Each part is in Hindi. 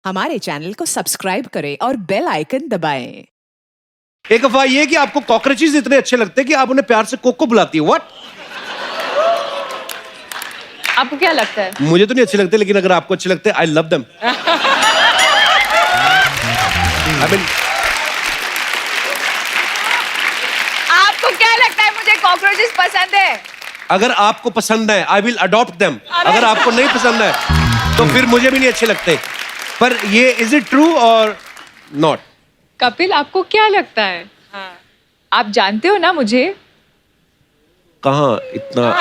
हमारे चैनल को सब्सक्राइब करें और बेल आइकन दबाएं। एक अफवाह ये कि आपको कॉकरोचेस इतने अच्छे लगते हैं कि आप उन्हें प्यार से कोको बुलाती है। व्हाट? आपको क्या लगता है? मुझे तो नहीं अच्छे लगते, लेकिन अगर आपको अच्छे लगते हैं, आई लव देम। आपको क्या लगता है मुझे कॉकरोचेस पसंद है? अगर आपको पसंद है, आई विल अडॉप्ट देम। अगर आपको नहीं पसंद है तो फिर मुझे भी नहीं अच्छे लगते। पर ये इज इट ट्रू और नॉट? कपिल, आपको क्या लगता है? आप जानते हो ना मुझे? कहाँ इतना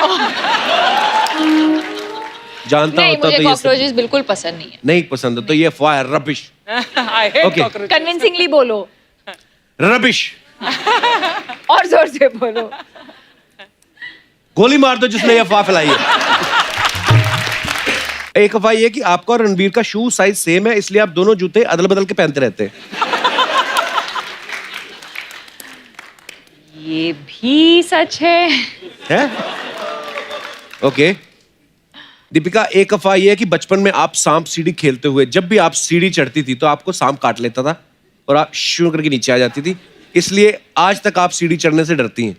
जानता नहीं, होता मुझे तो ये सब कॉकरोचेस बिल्कुल पसंद नहीं है। नहीं पसंद है, तो ये अफवाह है, रबिश। Okay. कन्विंसिंगली बोलो रबिश। और जोर से बोलो। गोली मार दो जिसने ये अफवाह फैलाई है। एक अफवाह ये कि आपका और रणबीर का शू साइज सेम है, इसलिए आप दोनों जूते अदल बदल के पहनते रहते हैं। ये भी सच है। है? ओके। दीपिका, एक अफवाह ये है कि बचपन में आप सांप सीढ़ी खेलते हुए जब भी आप सीढ़ी चढ़ती थी तो आपको सांप काट लेता था और आप शू करके नीचे आ जाती थी, इसलिए आज तक आप सीढ़ी चढ़ने से डरती हैं।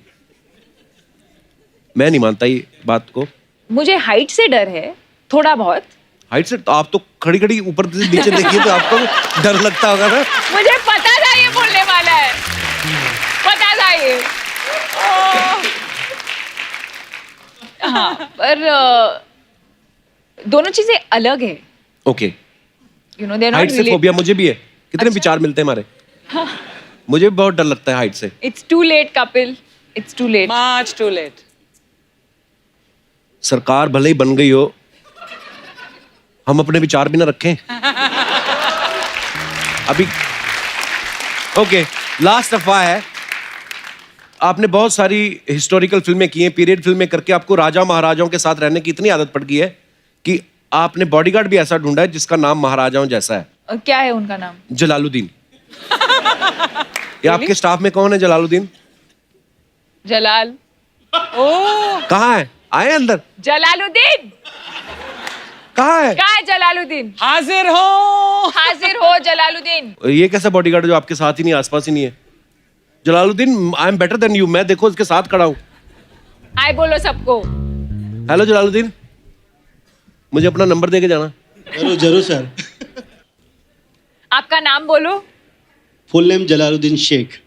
मैं नहीं मानता ये बात को। मुझे हाइट से डर है, थोड़ा बहुत। हाइट से तो आप तो खड़ी खड़ी ऊपर से नीचे देखिए तो आपको डर लगता होगा ना। मुझे पता था ये बोलने वाला है, पता था ये। हाँ, पर दोनों चीजें अलग है। Okay. You know, they height से फोबिया मुझे भी है। कितने विचार मिलते हैं हमारे। मुझे भी बहुत डर लगता है हाइट से। It's too late Kapil, it's too late. Much too late. सरकार भले ही बन गई हो, हम अपने विचार भी ना रखें। अभी ओके, लास्ट अफवाह है। आपने बहुत सारी हिस्टोरिकल फिल्में की हैं, पीरियड फिल्में करके आपको राजा महाराजाओं के साथ रहने की इतनी आदत पड़ गई है कि आपने बॉडीगार्ड भी ऐसा ढूंढा है जिसका नाम महाराजाओं जैसा है। क्या है उनका नाम? जलालुद्दीन। ये आपके स्टाफ में कौन है जलालुद्दीन? जलाल। कहाँ है? आए अंदर। जलालुद्दीन कहाँ है? कहाँ है? जलालुद्दीन हाजिर हो। हाजिर हो जलालुद्दीन। ये कैसा बॉडीगार्ड जो आपके साथ ही नहीं, आसपास ही नहीं है? Jalaluddin, I am better than you. मैं देखो इसके साथ खड़ा हूँ। हाय बोलो सबको। हेलो जलालुद्दीन, मुझे अपना नंबर दे के जाना। जरूर जरूर सर। आपका नाम बोलो। Full name Jalaluddin Sheikh.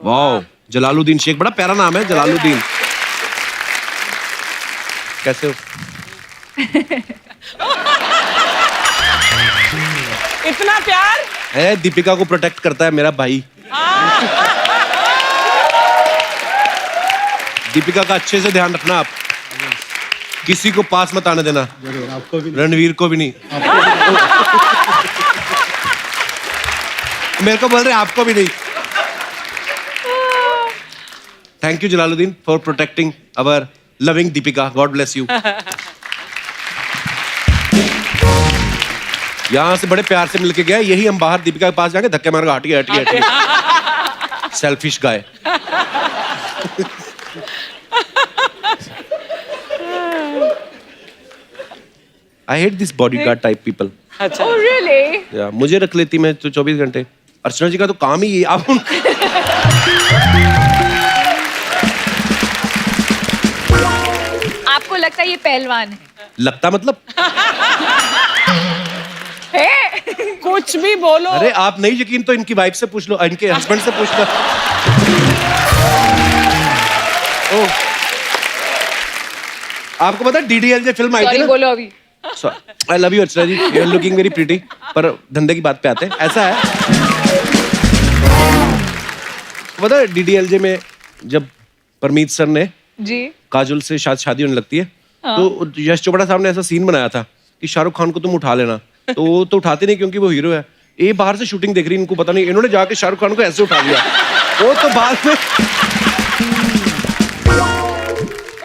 वाह, जलालुद्दीन शेख, बड़ा प्यारा नाम है जलालुद्दीन। कैसे हो? इतना प्यार। है, दीपिका को प्रोटेक्ट करता है मेरा भाई। दीपिका का अच्छे से ध्यान रखना आप, किसी को पास मत आने देना। जरूर, आपको भी। रणवीर को भी नहीं। मेरे को बोल रहे आपको भी नहीं। Thank you Jalaluddin for protecting our loving Deepika. God bless you. यहां से बड़े प्यार से मिलके गया, यही हम बाहर दीपिका के पास जाके धक्के मार हटिए हटिए हटिए। Selfish guy. I hate this bodyguard type people. अच्छा। Oh really? या मुझे रख लेती मैं तो 24 घंटे। अर्चना जी का तो काम ही ये। आप आपको लगता है ये पहलवान है? लगता मतलब? है? कुछ भी बोलो। अरे आप नहीं यकीन तो इनकी वाइफ से पूछ लो, इनके हस्बैंड से पूछ लो। ओह, आपको पता है DDLJ फिल्म आई थी सॉरी ना? बोलो अभी। I love you Archana ji, you are looking very pretty. पर धंधे की बात पे आते हैं। ऐसा है, पता है DDLJ में जब परमीत सर ने जी। काजोल से शादी होने लगती है, तो यश चोपड़ा साहब ने ऐसा सीन बनाया था कि शाहरुख खान को तुम उठा लेना, तो वो तो उठाते नहीं क्योंकि वो हीरो है। ये बाहर से शूटिंग देख रही, इनको पता नहीं, इन्होंने जाके शाहरुख खान को ऐसे उठा दिया। वो तो बाद में।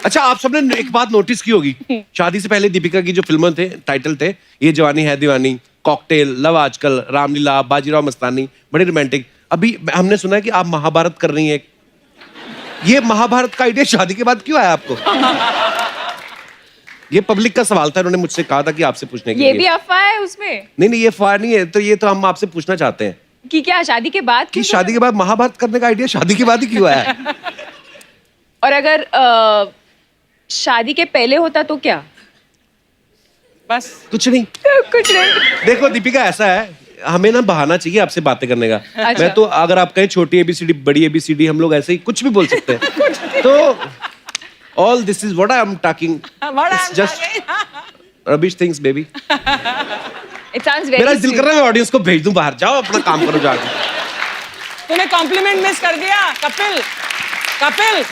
अच्छा, आप सबने एक बात नोटिस की होगी, शादी से पहले दीपिका की जो फिल्में थे, टाइटल थे, ये जवानी है दीवानी, कॉकटेल, लव आजकल, रामलीला, बाजीराव मस्तानी, बड़ी रोमांटिक। अभी हमने सुना है कि आप महाभारत कर रही हैं। ये महाभारत का आइडिया शादी के बाद क्यों आया आपको? ये पब्लिक का सवाल था, उन्होंने मुझसे कहा था कि आपसे पूछने के ये लिए। भी अफवाह है उसमें नहीं ये फायर नहीं है, तो ये तो हम आपसे पूछना चाहते हैं कि क्या शादी के बाद कि क्यों शादी के बाद महाभारत करने का आइडिया शादी के बाद ही क्यों आया? और अगर शादी के पहले होता तो क्या? बस कुछ नहीं। कुछ नहीं। देखो दीपिका, ऐसा है, हमें ना बहाना चाहिए आपसे बातें करने का। अच्छा। मैं तो अगर आप कहें छोटी एबीसीडी बड़ी एबीसीडी, हम लोग ऐसे ही कुछ भी बोल सकते हैं। तो all this is what I am talking, just rubbish things baby. It sounds मेरा very दिल कर sweet. रहा है मैं ऑडियंस को भेज दूं बाहर, जाओ अपना काम करो जाके। तूने कॉम्प्लीमेंट मिस कर दिया Kapil. Kapil,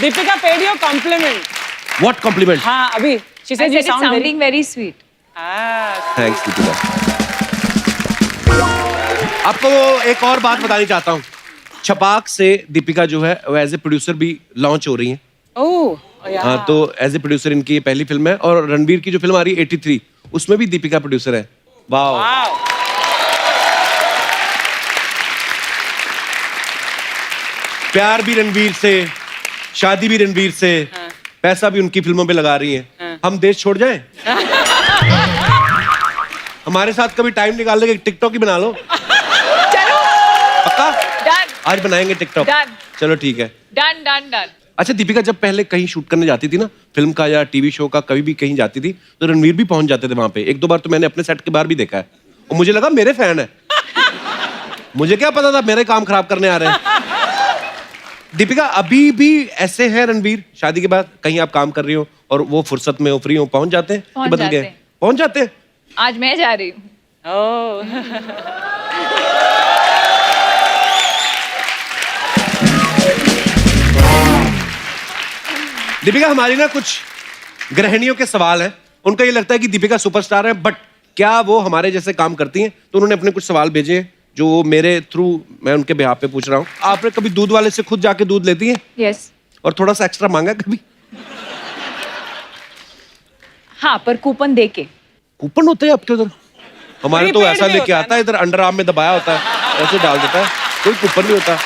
Deepika paid your compliment. What compliment? हाँ अभी she I said you said it's sound very sounding very sweet. Thanks Deepika. आपको एक और बात बतानी चाहता हूँ, छपाक से दीपिका जो है वो एज ए प्रोड्यूसर भी लॉन्च हो रही है। ओह हाँ, तो एज ए प्रोड्यूसर इनकी ये पहली फिल्म है, और रणवीर की जो फिल्म आ रही है 83, उसमें भी दीपिका प्रोड्यूसर है। वाह। वाओ। प्यार भी रणवीर से, शादी भी रणवीर से, पैसा भी उनकी फिल्मों पे लगा रही हैं। हम देश छोड़ जाएं? हमारे साथ कभी टाइम निकाल लेके टिकटॉक ही बना लो। चलो पक्का? डन आज बनाएंगे टिकटॉक। Done. चलो ठीक है। Done done done. अच्छा दीपिका, जब पहले कहीं शूट करने जाती थी ना, फिल्म का या टीवी शो का, कभी भी कहीं जाती थी तो रणवीर भी पहुंच जाते थे वहां पे। एक दो बार तो मैंने अपने सेट के बाहर भी देखा है, और मुझे लगा मेरे फैन है। मुझे क्या पता था मेरे काम खराब करने आ रहे हैं। दीपिका, अभी भी ऐसे है रणवीर, शादी के बाद कहीं आप काम कर रही हो और वो फुर्सत में हो, फ्री हो, पहुंच जाते हैं कि पहुंच बदल जाते गए? हैं। पहुंच जाते हैं। आज मैं जा रही हूँ। ओह दीपिका, हमारी ना कुछ गृहिणियों के सवाल हैं, उनका ये लगता है कि दीपिका सुपरस्टार है, बट क्या वो हमारे जैसे काम करती हैं? तो उन्होंने अपने कुछ सवाल भेजे हैं जो मेरे थ्रू मैं उनके बिहाफ पे पूछ रहा हूँ। आपने कभी दूध वाले से खुद जाके दूध लेती हैं यस। और थोड़ा सा एक्स्ट्रा मांगा कभी? हाँ, पर कूपन दे के। कूपन होते हैं आपके उधर? हमारे तो Prepaid ऐसा भी लेके होता है आता है, इधर अंडर आर्म में दबाया होता है, ऐसे डाल देता है, कोई कूपन नहीं होता।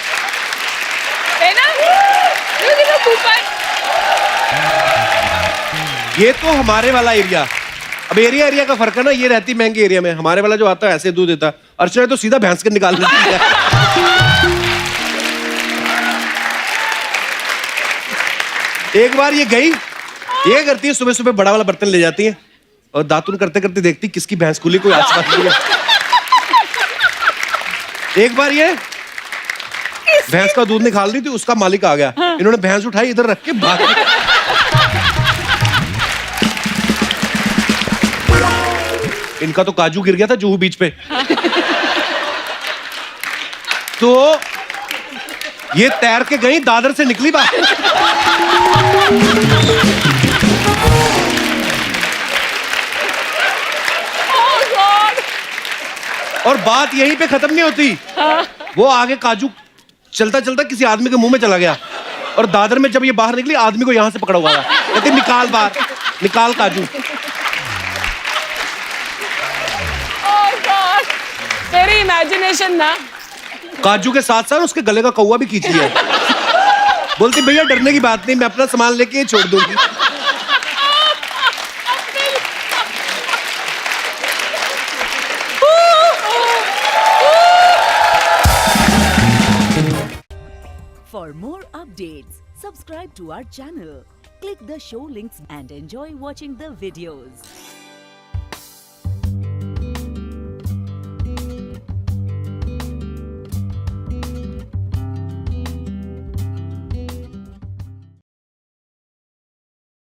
है ना? Look at the coupon. ये तो हमारे वाला एरिया। अब एरिया एरिया का फर्क है ना, ये रहती महंगे एरिया में, हमारे वाला जो आता है ऐसे दूध देता है। अर्चना तो सीधा भैंस के निकाल लेती है। एक बार ये गई, ये करती है, सुबह सुबह बड़ा वाला बर्तन ले जाती है और दातुन करते करते देखती किसकी भैंस खुली, कोई आसपास नहीं है। एक बार ये भैंस का दूध निकाल रही थी, उसका मालिक आ गया, इन्होंने भैंस उठाई इधर रख के भाग गई। इनका तो काजू गिर गया था जुहू बीच पे। तो ये तैर के गई, दादर से निकली बाहर। और बात यहीं पे खत्म नहीं होती, वो आगे काजू चलता चलता किसी आदमी के मुंह में चला गया, और दादर में जब ये बाहर निकली, आदमी को यहां से पकड़ा हुआ था, कहते निकाल बाहर, निकाल काजू। तेरी इमेजिनेशन ना। काजू के साथ साथ उसके गले का कौवा भी खींच लिया। बोलती भैया डरने की बात नहीं, मैं अपना सामान लेके छोड़ दूंगी। For more updates, subscribe to our channel, click the show links and enjoy watching the videos.